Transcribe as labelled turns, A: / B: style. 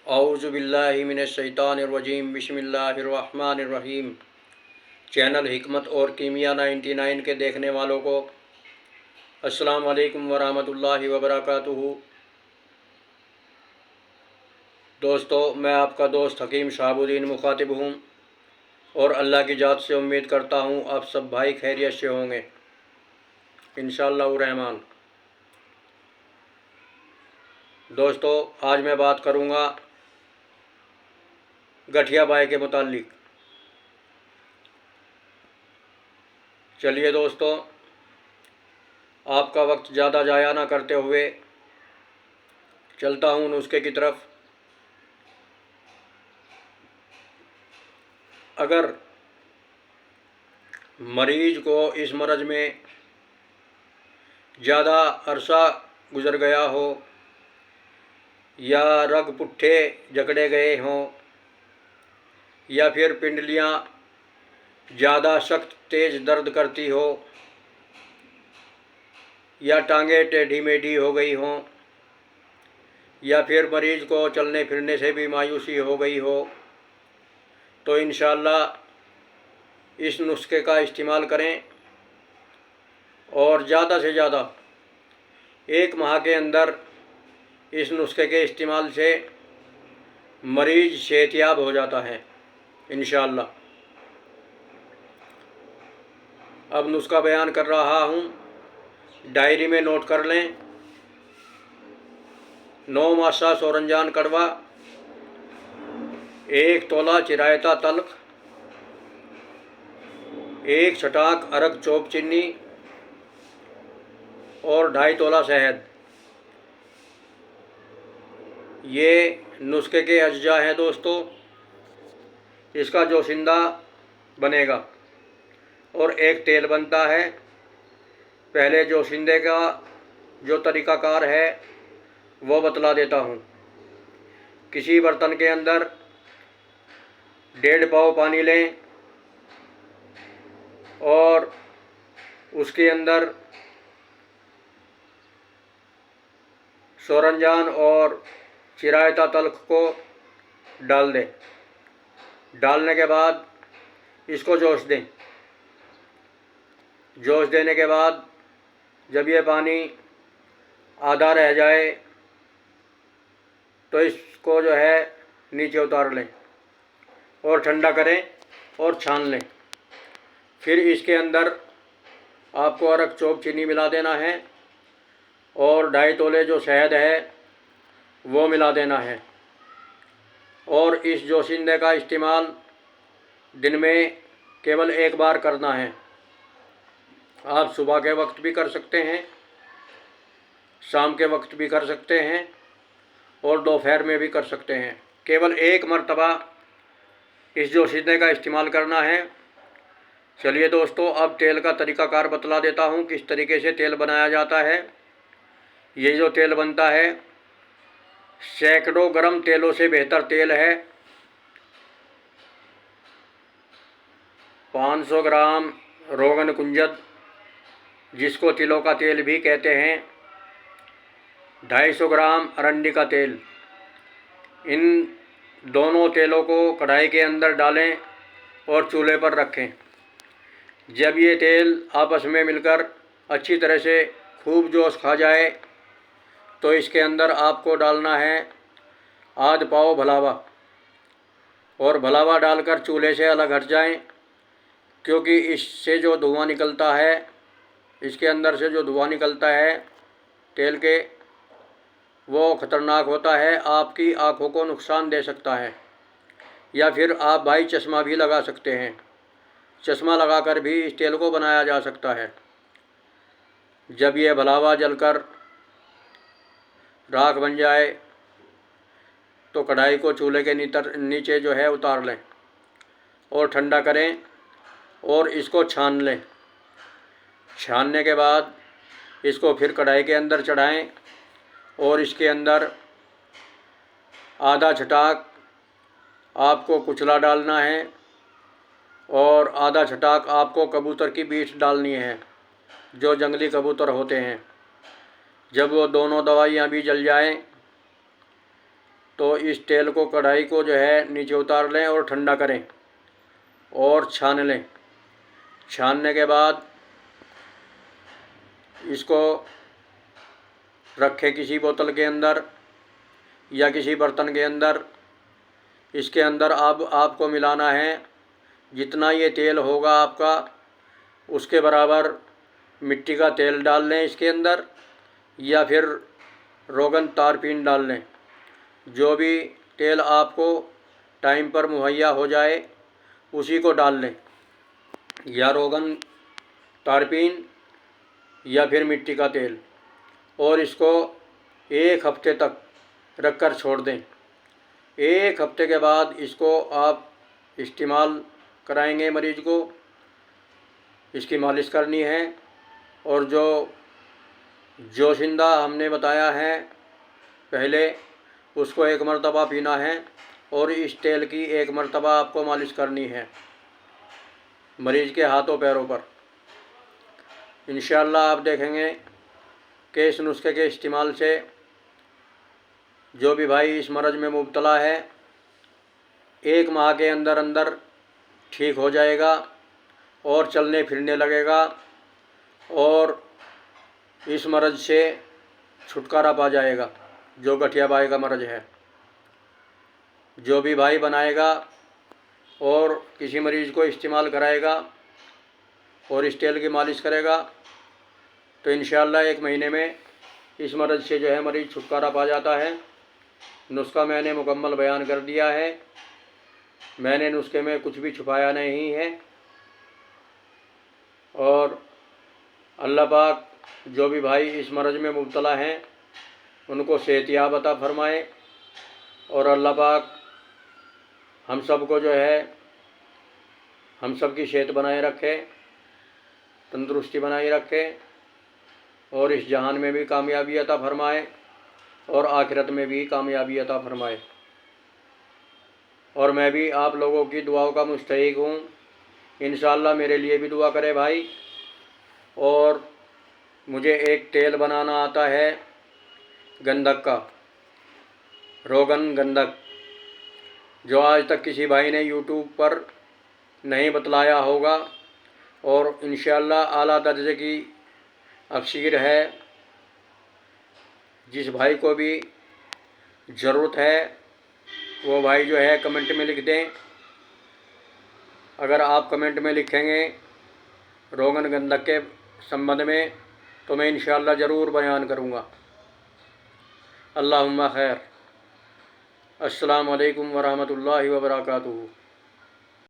A: औज़ु बिल्लाहि मिनश्शैतानिर्रजीम बिस्मिल्लाहिर्रहमानिर्रहीम। चैनल हिकमत और कीमिया 99 के देखने वालों को अस्सलाम वालेकुम वरहमतुल्लाहि वबरकातुहू। दोस्तों, मैं आपका दोस्त हकीम शहाबुद्दीन मुखातिब हूँ और अल्लाह की ज़ात से उम्मीद करता हूँ आप सब भाई खैरियत से होंगे इंशाअल्लाह रहमान। दोस्तों, आज मैं बात करूँगा गठिया बाई के मुताल्लिक। चलिए दोस्तों, आपका वक्त ज़्यादा ज़ाया ना करते हुए चलता हूँ नुस्खे की तरफ। अगर मरीज को इस मरज़ में ज़्यादा अरसा गुज़र गया हो या रग पुट्ठे जकड़े गए हों या फिर पिंडलियाँ ज़्यादा सख्त तेज़ दर्द करती हो या टांगें टेढ़ी मेढ़ी हो गई हों या फिर मरीज़ को चलने फिरने से भी मायूसी हो गई हो, तो इंशाअल्लाह इस नुस्खे का इस्तेमाल करें और ज़्यादा से ज़्यादा 1 माह के अंदर इस नुस्खे के इस्तेमाल से मरीज़ सेहतयाब हो जाता है इंशाअल्लाह। अब नुस्खा बयान कर रहा हूँ, डायरी में नोट कर लें। 9 मासा सोरंजान कड़वा, 1 तोला चिरायता तल्ख, 1 छटाक अरग चोप चीनी और 2.5 तोला शहद। ये नुस्खे के अज्जा हैं दोस्तों। इसका जोशिंदा बनेगा और एक तेल बनता है। पहले जोशिंदे का जो तरीक़ाकार है वो बतला देता हूँ। किसी बर्तन के अंदर 1.5 पाव पानी लें और उसके अंदर सोरंजान और चिरायता तल्ख को डाल दें। डालने के बाद इसको जोश दें। जोश देने के बाद जब ये पानी आधा रह जाए तो इसको जो है नीचे उतार लें और ठंडा करें और छान लें। फिर इसके अंदर आपको अरग चोप चीनी मिला देना है और 2.5 तोले जो शहद है वो मिला देना है। और इस जोशिंदे का इस्तेमाल दिन में केवल 1 बार करना है। आप सुबह के वक्त भी कर सकते हैं, शाम के वक्त भी कर सकते हैं और दोपहर में भी कर सकते हैं। केवल 1 मरतबा इस जोशिंदे का इस्तेमाल करना है। चलिए दोस्तों, अब तेल का तरीक़ाकार बतला देता हूँ किस तरीके से तेल बनाया जाता है। ये जो तेल बनता है सैकड़ों गरम तेलों से बेहतर तेल है। 500 ग्राम रोगन कुंजद, जिसको तिलों का तेल भी कहते हैं, 250 ग्राम अरंडी का तेल। इन दोनों तेलों को कढ़ाई के अंदर डालें और चूल्हे पर रखें। जब ये तेल आपस में मिलकर अच्छी तरह से खूब जोश खा जाए तो इसके अंदर आपको डालना है आध पाव भलावा और भलावा डालकर चूल्हे से अलग हट जाएं, क्योंकि इससे जो धुआं निकलता है, इसके अंदर से जो धुआं निकलता है तेल के, वो ख़तरनाक होता है, आपकी आँखों को नुकसान दे सकता है। या फिर आप भाई चश्मा भी लगा सकते हैं। चश्मा लगाकर भी इस तेल को बनाया जा सकता है। जब ये भलावा जलकर राख बन जाए तो कढ़ाई को चूल्हे के नीचे जो है उतार लें और ठंडा करें और इसको छान लें। छानने के बाद इसको फिर कढ़ाई के अंदर चढ़ाएं और इसके अंदर आधा छटाक आपको कुचला डालना है और आधा छटाक आपको कबूतर की बीट डालनी है, जो जंगली कबूतर होते हैं। जब वो दोनों दवाइयाँ भी जल जाएं तो इस तेल को, कढ़ाई को जो है नीचे उतार लें और ठंडा करें और छान लें। छानने के बाद इसको रखें किसी बोतल के अंदर या किसी बर्तन के अंदर। इसके अंदर अब आपको मिलाना है, जितना ये तेल होगा आपका उसके बराबर मिट्टी का तेल डाल लें इसके अंदर, या फिर रोगन तारपीन डाल लें। जो भी तेल आपको टाइम पर मुहैया हो जाए उसी को डाल लें, या रोगन तारपीन या फिर मिट्टी का तेल, और इसको 1 हफ्ते तक रख कर छोड़ दें। 1 हफ्ते के बाद इसको आप इस्तेमाल कराएंगे मरीज़ को, इसकी मालिश करनी है। और जो जोशिंदा हमने बताया है पहले, उसको 1 मरतबा पीना है और इस तेल की 1 मरतबा आपको मालिश करनी है मरीज़ के हाथों पैरों पर। इंशाअल्लाह आप देखेंगे कि इस नुस्खे के इस्तेमाल से जो भी भाई इस मरज़ में मुब्तला है 1 माह के अंदर अंदर ठीक हो जाएगा और चलने फिरने लगेगा और इस मरज़ से छुटकारा पा जाएगा, जो गठिया बाई का मरज़ है। जो भी भाई बनाएगा और किसी मरीज़ को इस्तेमाल कराएगा और इस तेल की मालिश करेगा तो इंशाअल्लाह 1 महीने में इस मरज़ से जो है मरीज़ छुटकारा पा जाता है। नुस्खा मैंने मुकम्मल बयान कर दिया है, मैंने नुस्खे में कुछ भी छुपाया नहीं है। और अल्लाह पाक जो भी भाई इस मरज़ में मुब्तला हैं उनको सेहतियाब अता फ़रमाए, और अल्लाह पाक हम सब को जो है हम सब की सेहत बनाए रखे, तंदुरुस्ती बनाए रखे, और इस जहान में भी कामयाबी अता फ़रमाए और आखिरत में भी कामयाबी अता फ़रमाए। और मैं भी आप लोगों की दुआओं का मुस्तहिक हूँ। इंशाअल्लाह मेरे लिए भी दुआ करे भाई। और मुझे एक तेल बनाना आता है गंधक का, रोगन गंधक, जो आज तक किसी भाई ने यूट्यूब पर नहीं बतलाया होगा, और इंशाअल्लाह आला दर्जे की अफसीर है। जिस भाई को भी ज़रूरत है वो भाई जो है कमेंट में लिख दें। अगर आप कमेंट में लिखेंगे रोगन गंधक के संबंध में तो मैं इंशाअल्लाह ज़रूर बयान करूँगा। अल्लाहुम्मा खैर। अस्सलामु अलैकुम वरहमतुल्लाहि वबरकातुहू।